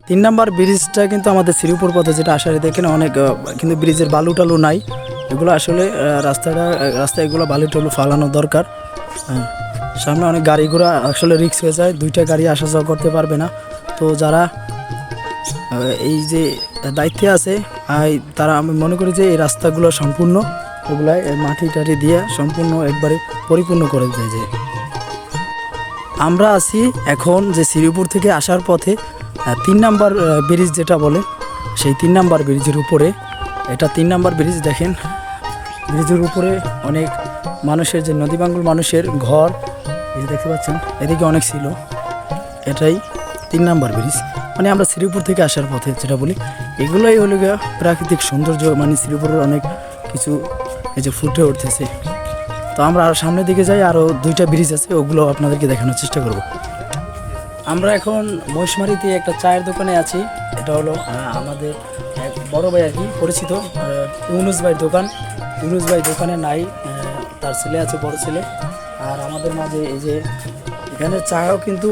তিন নাম্বার ব্রিজটা কিন্তু আমাদের শ্রীপুর পথে যেটা আসার দেখেন অনেক কিন্তু ব্রিজের বালু টালু নাই, এগুলো আসলে রাস্তায় এগুলো বালু টালু ফালানো দরকার। সামনে অনেক গাড়ি ঘোড়া আসলে রিস্ক হয়ে যায়, দুইটা গাড়ি আসা যাওয়া করতে পারবে না। তো যারা এই যে দায়িত্বে আছে তারা আমি মনে করি যে এই রাস্তাগুলো সম্পূর্ণ ওগুলাই মাটি টাটি দিয়ে সম্পূর্ণ একবারে পরিপূর্ণ করে দেয়। যে আমরা আছি এখন যে শ্রীপুর থেকে আসার পথে 3 নাম্বার ব্রিজ যেটা বলে, সেই 3 নাম্বার ব্রিজের উপরে, এটা 3 নাম্বার ব্রিজ। দেখেন ব্রিজের উপরে অনেক মানুষের যে নদীবাঙ্গুল মানুষের ঘর এই দেখতে পাচ্ছেন, এদিকে অনেক ছিল। এটাই 3 নাম্বার ব্রিজ, মানে আমরা শ্রীপুর থেকে আসার পথে যেটা বলি, এগুলোই হলো প্রাকৃতিক সৌন্দর্য, মানে শ্রীপুরের অনেক কিছু এই যে ফুটে উঠতেছে। তো আমরা আর সামনের দিকে যাই, আরও 2টা ব্রিজ আছে, ওগুলো আপনাদেরকে দেখানোর চেষ্টা করব। আমরা এখন মহিষমারিতে একটা চায়ের দোকানে আছি। এটা হলো আমাদের এক বড় ভাই আর কি পরিচিত, ইউনুস ভাইয়ের দোকান। ইউনুস ভাই দোকানে নাই, তার ছেলে আছে, বড় ছেলে। আর আমাদের মাঝে এই যে এখানে চাও কিন্তু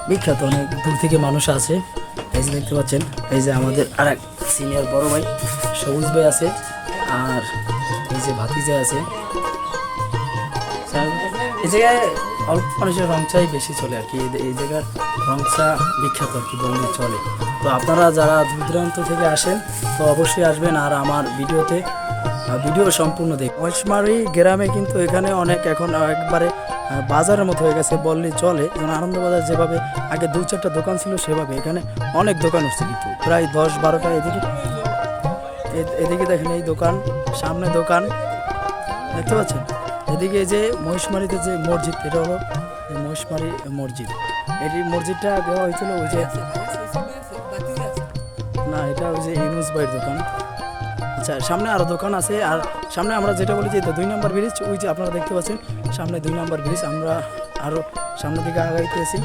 বিখ্যাত, অনেক দূর থেকে মানুষ আছে। এই যে দেখতে পাচ্ছেন, এই যে আমাদের আর এক সিনিয়র বড় ভাই সবুজ ভাই আছে, আর এই যে ভাতিজা আছে। এই জায়গায় অল্প মানুষের রং চাই বেশি চলে আর কি, এই জায়গার রং চা বিখ্যাত আর কি বললে চলে। তো আপনারা যারা দূর দূরান্ত থেকে আসেন তো অবশ্যই আসবেন, আর আমার ভিডিও সম্পূর্ণ দেখুন। মহিষমারি গ্রামে কিন্তু এখানে অনেক এখন একবারে বাজারের মতো হয়ে গেছে বললেই চলে। যেমন আনন্দবাজার যেভাবে আগে 2-4টা দোকান ছিল, সেভাবে এখানে অনেক দোকান হচ্ছে, কিন্তু প্রায় 10-12টা। এদিকে দেখেন এই দোকান, সামনে দোকান দেখতে পাচ্ছেন। এদিকে যে মহিষমারিতে যে মসজিদ, এটা হলো মহিষমারি মসজিদ। এটি মসজিদটা দেওয়া হয়েছিল ওই যে, না এটা ওই যে ইউনুস ভাইয়ের দোকান। আচ্ছা, সামনে আরও দোকান আছে। আর সামনে আমরা যেটা বলি যে 2 নাম্বার ব্রিজ, ওই যে আপনারা দেখতে পাচ্ছেন সামনে 2 নাম্বার ব্রিজ। আমরা আরও সামনের দিকে আগাইতেছি।